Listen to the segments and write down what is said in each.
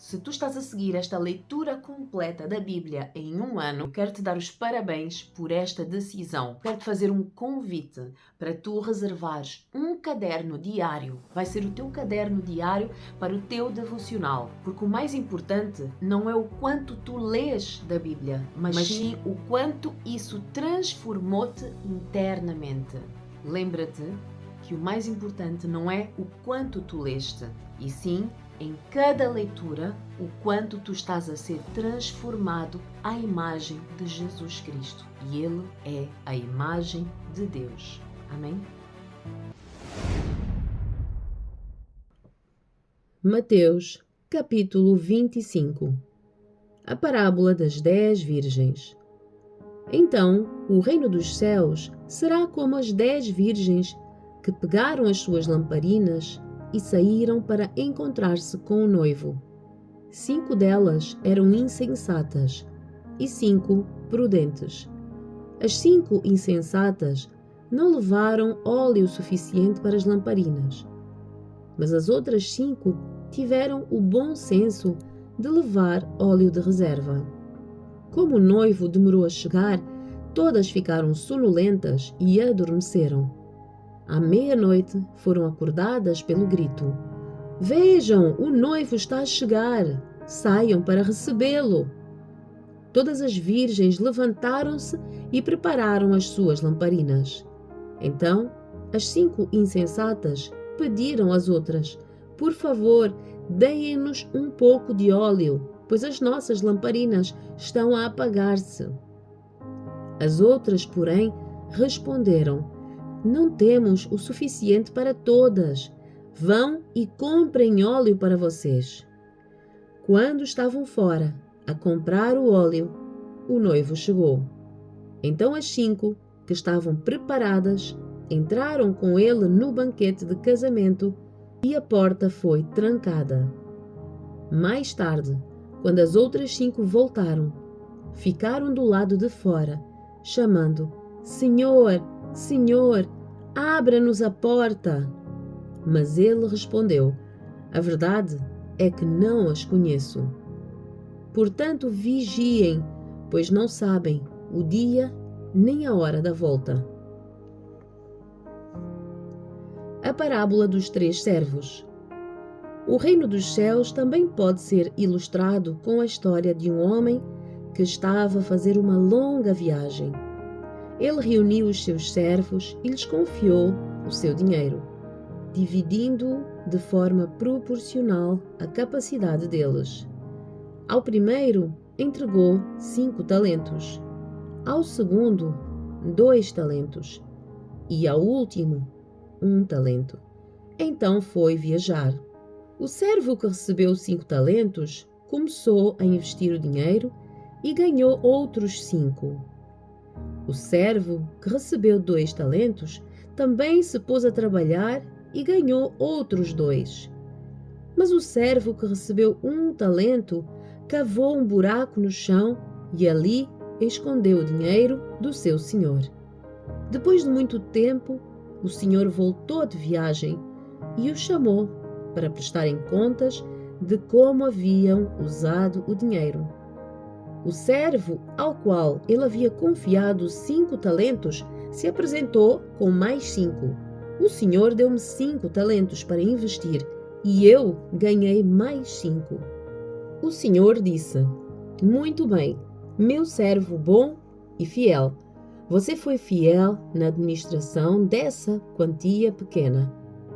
Se tu estás a seguir esta leitura completa da Bíblia em um ano, quero te dar os parabéns por esta decisão. Quero te fazer um convite para tu reservares um caderno diário. Vai ser o teu caderno diário para o teu devocional. Porque o mais importante não é o quanto tu lês da Bíblia, mas sim o quanto isso transformou-te internamente. Lembra-te que o mais importante não é o quanto tu leste, e sim, em cada leitura, o quanto tu estás a ser transformado à imagem de Jesus Cristo. E Ele é a imagem de Deus. Amém? Mateus, capítulo 25. A parábola das 10 virgens. Então, o reino dos céus será como as 10 virgens que pegaram as suas lamparinas e saíram para encontrar-se com o noivo. 5 delas eram insensatas e 5 prudentes. As 5 insensatas não levaram óleo suficiente para as lamparinas, mas as outras 5 tiveram o bom senso de levar óleo de reserva. Como o noivo demorou a chegar, todas ficaram sonolentas e adormeceram. À meia-noite foram acordadas pelo grito: "Vejam, o noivo está a chegar! Saiam para recebê-lo!" Todas as virgens levantaram-se e prepararam as suas lamparinas. Então, as 5 insensatas pediram às outras: "Por favor, deem-nos um pouco de óleo, pois as nossas lamparinas estão a apagar-se." As outras, porém, responderam: "Não temos o suficiente para todas. Vão e comprem óleo para vocês." Quando estavam fora a comprar o óleo, o noivo chegou. Então as 5 que estavam preparadas entraram com ele no banquete de casamento e a porta foi trancada. Mais tarde, quando as outras 5 voltaram, ficaram do lado de fora, chamando: "Senhor, Senhor, abra-nos a porta." Mas ele respondeu: "A verdade é que não as conheço. Portanto, vigiem, pois não sabem o dia nem a hora da volta." A parábola dos 3 servos. O reino dos céus também pode ser ilustrado com a história de um homem que estava a fazer uma longa viagem. Ele reuniu os seus servos e lhes confiou o seu dinheiro, dividindo-o de forma proporcional à capacidade deles. Ao primeiro, entregou 5 talentos, ao segundo, 2 talentos e ao último, 1 talento. Então foi viajar. O servo que recebeu 5 talentos começou a investir o dinheiro e ganhou outros 5. O servo que recebeu 2 talentos também se pôs a trabalhar e ganhou outros 2. Mas o servo que recebeu 1 talento cavou um buraco no chão e ali escondeu o dinheiro do seu senhor. Depois de muito tempo, o senhor voltou de viagem e o chamou para prestarem contas de como haviam usado o dinheiro. O servo ao qual ele havia confiado 5 talentos se apresentou com mais 5. "O senhor deu-me 5 talentos para investir e eu ganhei mais 5. O senhor disse: "Muito bem, meu servo bom e fiel. Você foi fiel na administração dessa quantia pequena.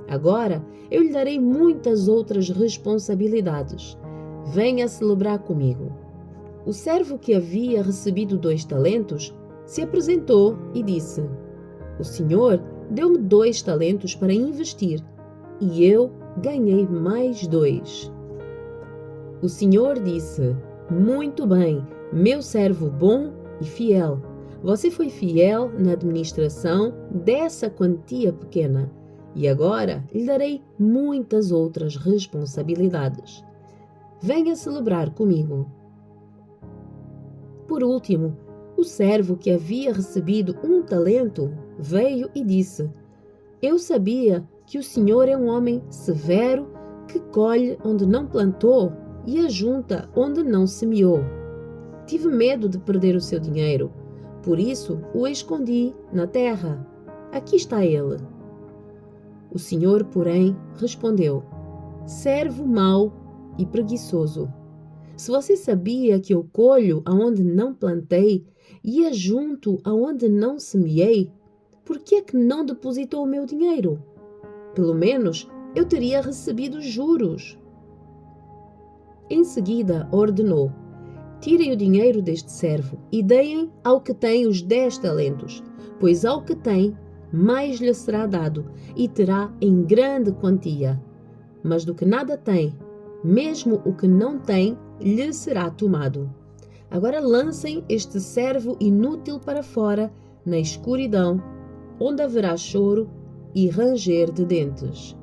Agora eu lhe darei muitas outras responsabilidades. Venha celebrar comigo." O servo que havia recebido 2 talentos se apresentou e disse: "O senhor deu-me 2 talentos para investir e eu ganhei mais 2. O senhor disse: "Muito bem, meu servo bom e fiel. Você foi fiel na administração dessa quantia pequena e agora lhe darei muitas outras responsabilidades. Venha celebrar comigo." Por último, o servo que havia recebido 1 talento veio e disse: "Eu sabia que o senhor é um homem severo que colhe onde não plantou e ajunta onde não semeou. Tive medo de perder o seu dinheiro, por isso o escondi na terra. Aqui está ele. O senhor, porém, respondeu: servo mau e preguiçoso. Se você sabia que eu colho aonde não plantei e ajunto aonde não semeei, por que é que não depositou o meu dinheiro? Pelo menos eu teria recebido juros. Em seguida ordenou: tirem o dinheiro deste servo e deem ao que tem os 10 talentos, pois ao que tem, mais lhe será dado e terá em grande quantia. Mas do que nada tem, mesmo o que não tem, lhe será tomado. Agora lancem este servo inútil para fora, na escuridão, onde haverá choro e ranger de dentes.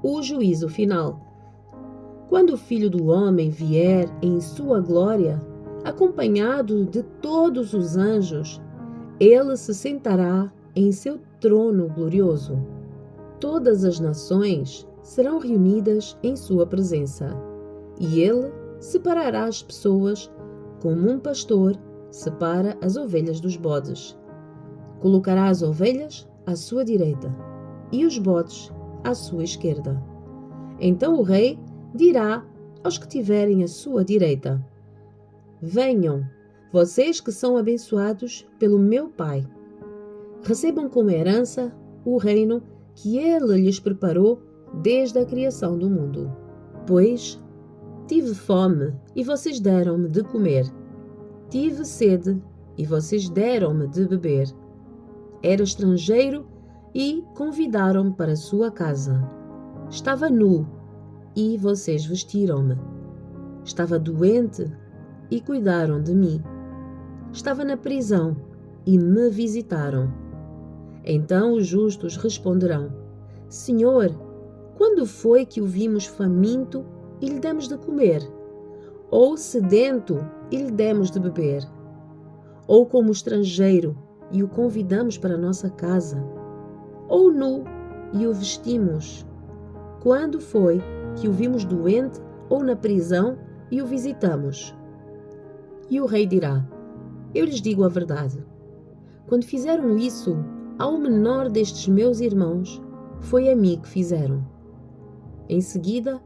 O juízo final. Quando o Filho do Homem vier em sua glória, acompanhado de todos os anjos, ele se sentará em seu trono glorioso. Todas as nações serão reunidas em sua presença, e ele separará as pessoas como um pastor separa as ovelhas dos bodes. Colocará as ovelhas à sua direita e os bodes à sua esquerda. Então o rei dirá aos que tiverem à sua direita: venham, vocês que são abençoados pelo meu Pai. Recebam como herança o reino que ele lhes preparou desde a criação do mundo. Pois tive fome e vocês deram-me de comer. Tive sede e vocês deram-me de beber. Era estrangeiro e convidaram-me para sua casa. Estava nu e vocês vestiram-me. Estava doente e cuidaram de mim. Estava na prisão e me visitaram. Então os justos responderão: Senhor, quando foi que o vimos faminto e lhe demos de comer? Ou sedento e lhe demos de beber? Ou como estrangeiro e o convidamos para a nossa casa? Ou nu e o vestimos? Quando foi que o vimos doente ou na prisão e o visitamos? E o rei dirá: eu lhes digo a verdade. Quando fizeram isso ao menor destes meus irmãos, foi a mim que fizeram. Em seguida,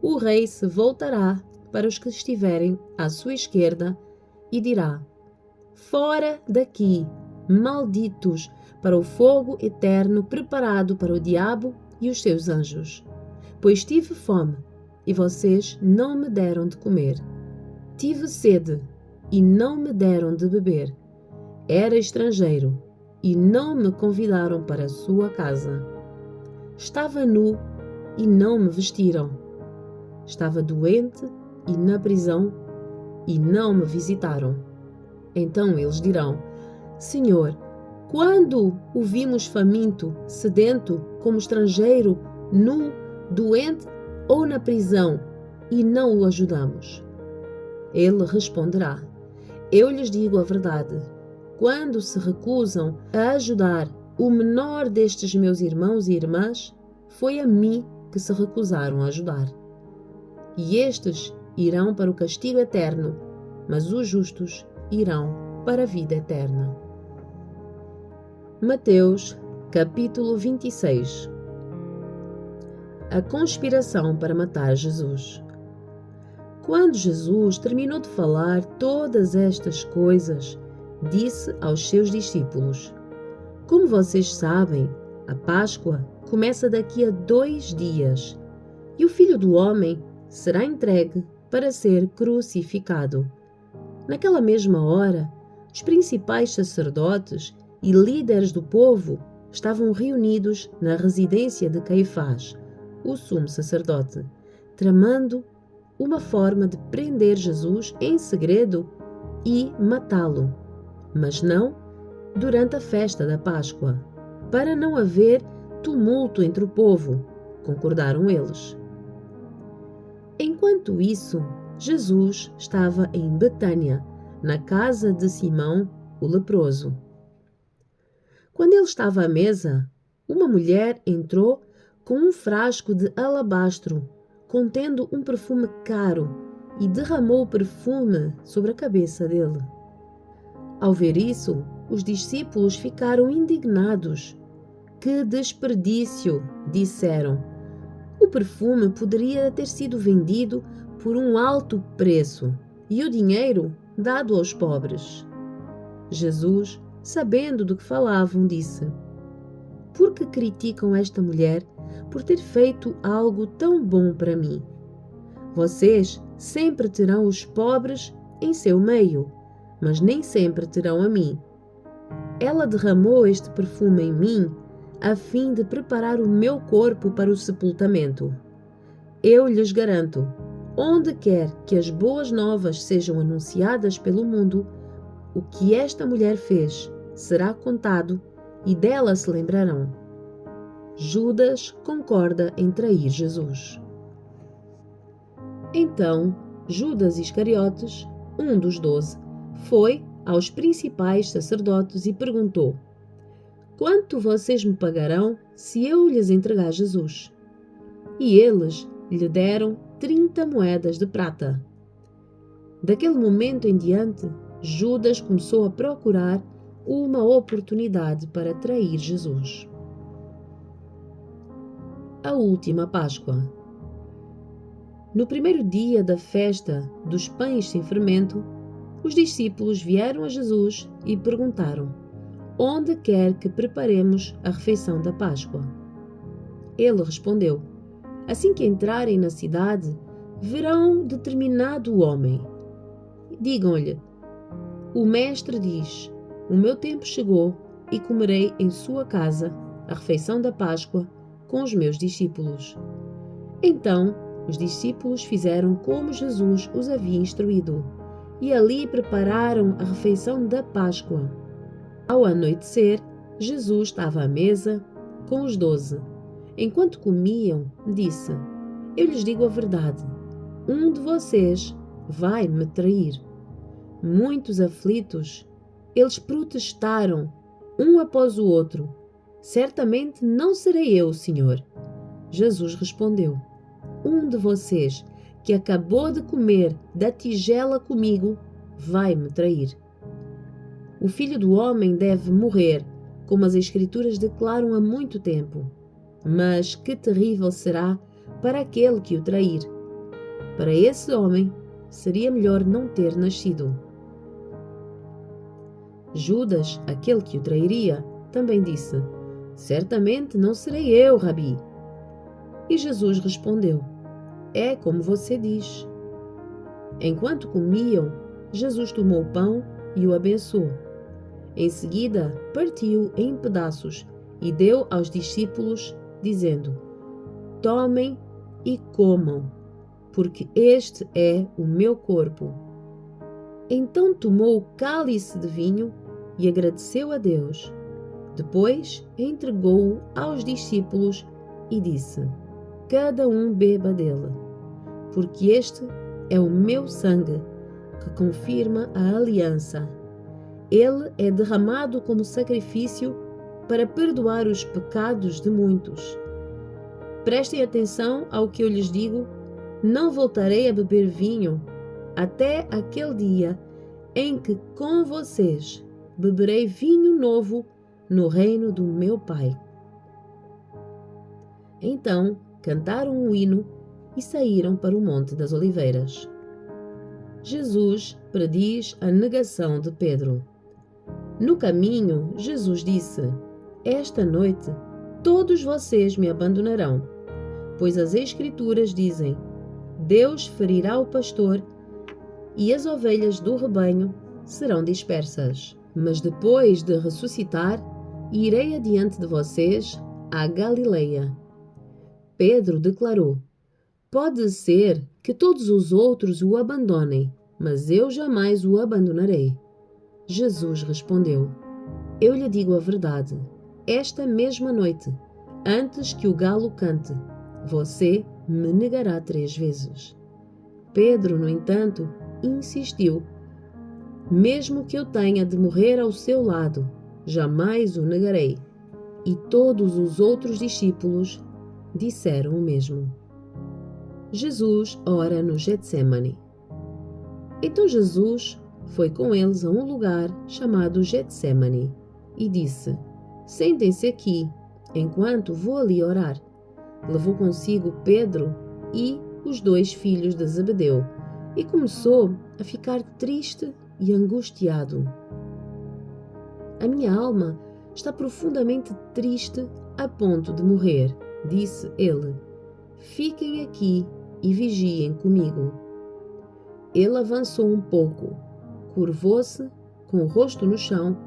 o rei se voltará para os que estiverem à sua esquerda e dirá: fora daqui, malditos, para o fogo eterno preparado para o diabo e os seus anjos. Pois tive fome e vocês não me deram de comer. Tive sede e não me deram de beber. Era estrangeiro e não me convidaram para a sua casa. Estava nu e não me vestiram. Estava doente e na prisão e não me visitaram. Então eles dirão: Senhor, quando o vimos faminto, sedento, como estrangeiro, nu, doente ou na prisão e não o ajudamos? Ele responderá: eu lhes digo a verdade. Quando se recusam a ajudar o menor destes meus irmãos e irmãs, foi a mim que se recusaram a ajudar. E estes irão para o castigo eterno, mas os justos irão para a vida eterna. Mateus, capítulo 26. A conspiração para matar Jesus. Quando Jesus terminou de falar todas estas coisas, disse aos seus discípulos: como vocês sabem, a Páscoa começa daqui a 2 dias, e o Filho do Homem será entregue para ser crucificado. Naquela mesma hora, os principais sacerdotes e líderes do povo estavam reunidos na residência de Caifás, o sumo sacerdote, tramando uma forma de prender Jesus em segredo e matá-lo, mas não durante a festa da Páscoa, para não haver tumulto entre o povo, concordaram eles. Enquanto isso, Jesus estava em Betânia, na casa de Simão, o leproso. Quando ele estava à mesa, uma mulher entrou com um frasco de alabastro, contendo um perfume caro, e derramou o perfume sobre a cabeça dele. Ao ver isso, os discípulos ficaram indignados. Que desperdício, disseram. O perfume poderia ter sido vendido por um alto preço e o dinheiro dado aos pobres. Jesus, sabendo do que falavam, disse: Por que criticam esta mulher por ter feito algo tão bom para mim? Vocês sempre terão os pobres em seu meio, mas nem sempre terão a mim. Ela derramou este perfume em mim a fim de preparar o meu corpo para o sepultamento. Eu lhes garanto, onde quer que as boas novas sejam anunciadas pelo mundo, o que esta mulher fez será contado e dela se lembrarão. Judas concorda em trair Jesus. Então, Judas Iscariotes, um dos 12, foi aos principais sacerdotes e perguntou: Quanto vocês me pagarão se eu lhes entregar Jesus? E eles lhe deram 30 moedas de prata. Daquele momento em diante, Judas começou a procurar uma oportunidade para trair Jesus. A última Páscoa. No primeiro dia da festa dos pães sem fermento, os discípulos vieram a Jesus e perguntaram: Onde quer que preparemos a refeição da Páscoa? Ele respondeu: Assim que entrarem na cidade, verão determinado homem. Digam-lhe: O mestre diz: O meu tempo chegou e comerei em sua casa a refeição da Páscoa com os meus discípulos. Então, os discípulos fizeram como Jesus os havia instruído, e ali prepararam a refeição da Páscoa. Ao anoitecer, Jesus estava à mesa com os 12. Enquanto comiam, disse: Eu lhes digo a verdade, um de vocês vai me trair. Muitos aflitos, eles protestaram, um após o outro: Certamente não serei eu, Senhor. Jesus respondeu: Um de vocês, que acabou de comer da tigela comigo, vai me trair. O Filho do Homem deve morrer, como as Escrituras declaram há muito tempo. Mas que terrível será para aquele que o trair. Para esse homem, seria melhor não ter nascido. Judas, aquele que o trairia, também disse: Certamente não serei eu, Rabi. E Jesus respondeu: É como você diz. Enquanto comiam, Jesus tomou o pão e o abençoou. Em seguida, partiu em pedaços e deu aos discípulos, dizendo: Tomem e comam, porque este é o meu corpo. Então tomou o cálice de vinho e agradeceu a Deus. Depois entregou-o aos discípulos e disse: Cada um beba dele, porque este é o meu sangue, que confirma a aliança. Ele é derramado como sacrifício para perdoar os pecados de muitos. Prestem atenção ao que eu lhes digo: não voltarei a beber vinho até aquele dia em que com vocês beberei vinho novo no reino do meu Pai. Então cantaram um hino e saíram para o Monte das Oliveiras. Jesus prediz a negação de Pedro. No caminho, Jesus disse: Esta noite todos vocês me abandonarão, pois as Escrituras dizem: Deus ferirá o pastor e as ovelhas do rebanho serão dispersas. Mas depois de ressuscitar, irei adiante de vocês à Galileia. Pedro declarou: Pode ser que todos os outros o abandonem, mas eu jamais o abandonarei. Jesus respondeu: Eu lhe digo a verdade. Esta mesma noite, antes que o galo cante, você me negará 3 vezes. Pedro, no entanto, insistiu: Mesmo que eu tenha de morrer ao seu lado, jamais o negarei. E todos os outros discípulos disseram o mesmo. Jesus ora no Getsêmani. Então Jesus foi com eles a um lugar chamado Getsêmani e disse: Sentem-se aqui, enquanto vou ali orar. Levou consigo Pedro e os 2 filhos de Zebedeu e começou a ficar triste e angustiado. A minha alma está profundamente triste a ponto de morrer, disse ele. Fiquem aqui e vigiem comigo. Ele avançou um pouco, curvou-se com o rosto no chão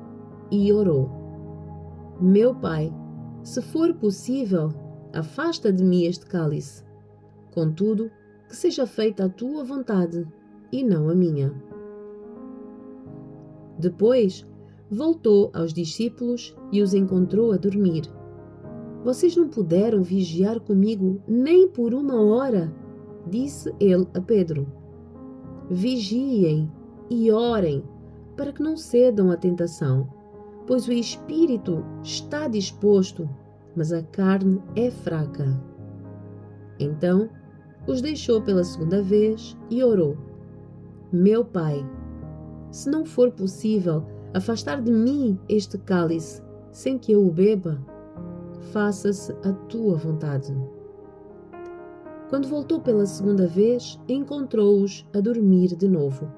e orou. Meu Pai, se for possível, afasta de mim este cálice. Contudo, que seja feita a tua vontade e não a minha. Depois, voltou aos discípulos e os encontrou a dormir. Vocês não puderam vigiar comigo nem por 1 hora, disse ele a Pedro. Vigiem e orem para que não cedam à tentação, pois o espírito está disposto, mas a carne é fraca. Então, os deixou pela 2ª vez e orou. Meu Pai, se não for possível afastar de mim este cálice sem que eu o beba, faça-se a tua vontade. Quando voltou pela 2ª vez, encontrou-os a dormir de novo,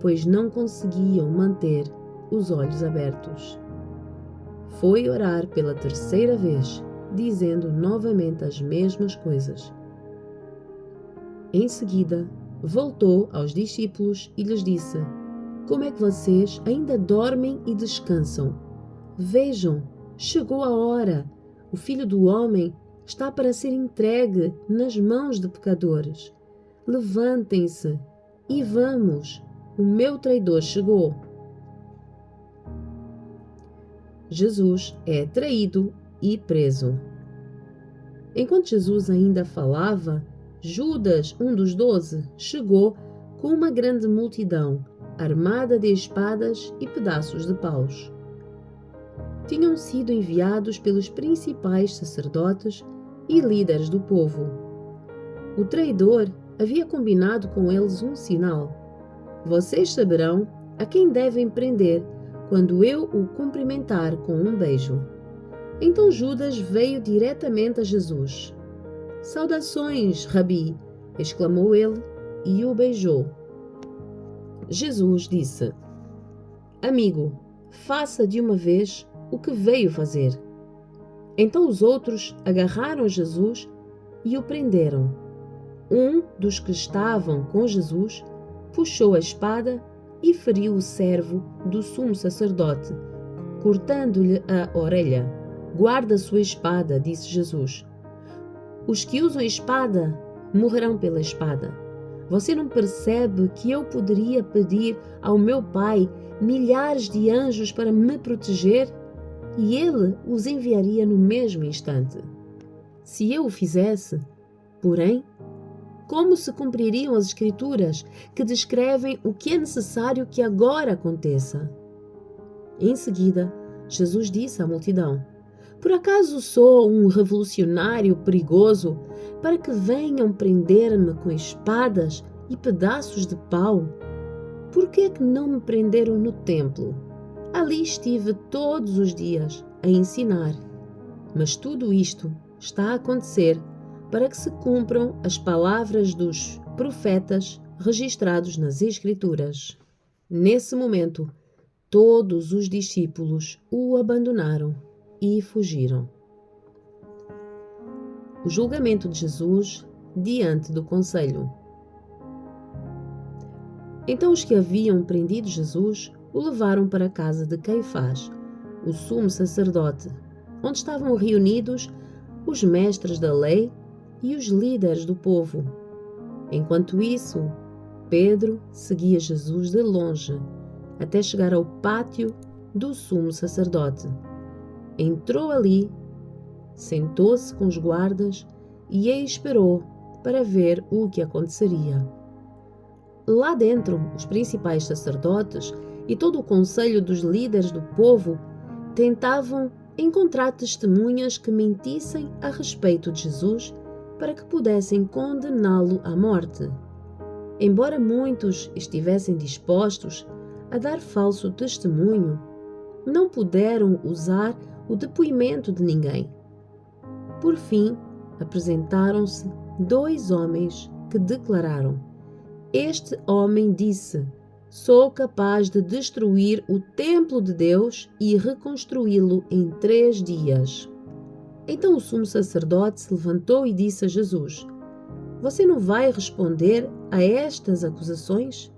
pois não conseguiam manter os olhos abertos. Foi orar pela 3ª vez, dizendo novamente as mesmas coisas. Em seguida, voltou aos discípulos e lhes disse: Como é que vocês ainda dormem e descansam? Vejam, chegou a hora. O Filho do Homem está para ser entregue nas mãos de pecadores. Levantem-se e vamos. O meu traidor chegou. Jesus é traído e preso. Enquanto Jesus ainda falava, Judas, um dos 12, chegou com uma grande multidão, armada de espadas e pedaços de paus. Tinham sido enviados pelos principais sacerdotes e líderes do povo. O traidor havia combinado com eles um sinal. Vocês saberão a quem devem prender quando eu o cumprimentar com um beijo. Então Judas veio diretamente a Jesus. Saudações, Rabi! Exclamou ele e o beijou. Jesus disse: Amigo, faça de uma vez o que veio fazer. Então os outros agarraram Jesus e o prenderam. Um dos que estavam com Jesus puxou a espada e feriu o servo do sumo sacerdote, cortando-lhe a orelha. Guarda sua espada, disse Jesus. Os que usam espada morrerão pela espada. Você não percebe que eu poderia pedir ao meu Pai milhares de anjos para me proteger? E ele os enviaria no mesmo instante. Se eu o fizesse, porém, como se cumpririam as Escrituras que descrevem o que é necessário que agora aconteça? Em seguida, Jesus disse à multidão: Por acaso sou um revolucionário perigoso para que venham prender-me com espadas e pedaços de pau? Por que é que não me prenderam no templo? Ali estive todos os dias a ensinar. Mas tudo isto está a acontecer para que se cumpram as palavras dos profetas registrados nas Escrituras. Nesse momento, todos os discípulos o abandonaram e fugiram. O julgamento de Jesus diante do conselho. Então os que haviam prendido Jesus o levaram para a casa de Caifás, o sumo sacerdote, onde estavam reunidos os mestres da lei e os líderes do povo. Enquanto isso, Pedro seguia Jesus de longe, até chegar ao pátio do sumo sacerdote. Entrou ali, sentou-se com os guardas e esperou para ver o que aconteceria. Lá dentro, os principais sacerdotes e todo o conselho dos líderes do povo tentavam encontrar testemunhas que mentissem a respeito de Jesus para que pudessem condená-lo à morte. Embora muitos estivessem dispostos a dar falso testemunho, não puderam usar o depoimento de ninguém. Por fim, apresentaram-se 2 homens que declararam: Este homem disse: Sou capaz de destruir o templo de Deus e reconstruí-lo em 3 dias. Então o sumo sacerdote se levantou e disse a Jesus: Você não vai responder a estas acusações?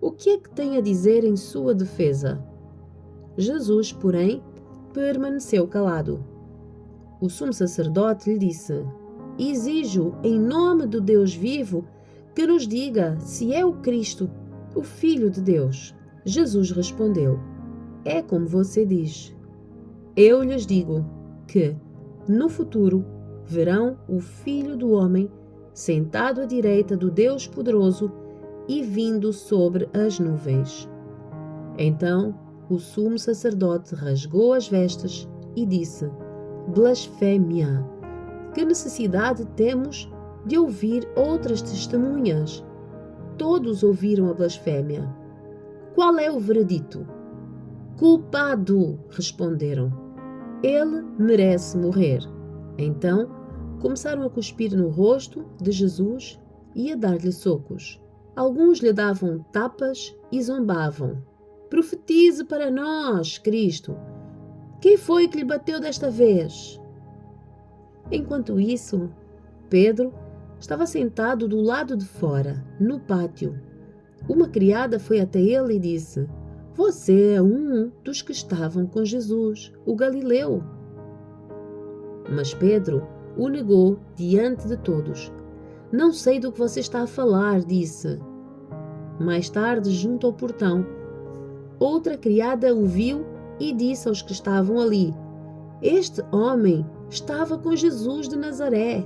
O que é que tem a dizer em sua defesa? Jesus, porém, permaneceu calado. O sumo sacerdote lhe disse: Exijo, em nome do Deus vivo, que nos diga se é o Cristo, o Filho de Deus. Jesus respondeu: É como você diz. Eu lhes digo que, no futuro, verão o Filho do Homem sentado à direita do Deus Poderoso e vindo sobre as nuvens. Então o sumo sacerdote rasgou as vestes e disse: Blasfémia! Que necessidade temos de ouvir outras testemunhas? Todos ouviram a blasfémia. Qual é o veredito? Culpado, responderam. Ele merece morrer. Então começaram a cuspir no rosto de Jesus e a dar-lhe socos. Alguns lhe davam tapas e zombavam. Profetize para nós, Cristo. Quem foi que lhe bateu desta vez? Enquanto isso, Pedro estava sentado do lado de fora, no pátio. Uma criada foi até ele e disse: Você é um dos que estavam com Jesus, o Galileu. Mas Pedro o negou diante de todos. Não sei do que você está a falar, disse. Mais tarde, junto ao portão, outra criada o viu e disse aos que estavam ali: Este homem estava com Jesus de Nazaré.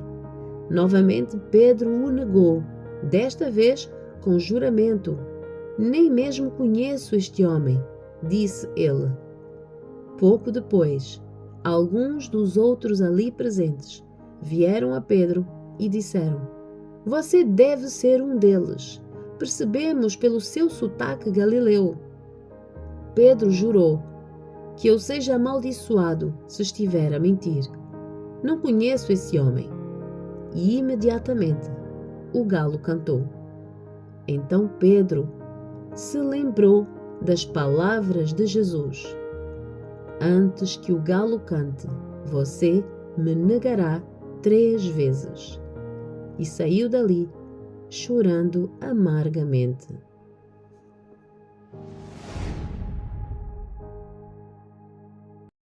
Novamente Pedro o negou, desta vez com juramento. Nem mesmo conheço este homem, disse ele. Pouco depois, alguns dos outros ali presentes vieram a Pedro e disseram: Você deve ser um deles. Percebemos pelo seu sotaque galileu. Pedro jurou: Que eu seja amaldiçoado se estiver a mentir. Não conheço esse homem. E imediatamente o galo cantou. Então Pedro se lembrou das palavras de Jesus: Antes que o galo cante, você me negará 3 vezes. E saiu dali, chorando amargamente.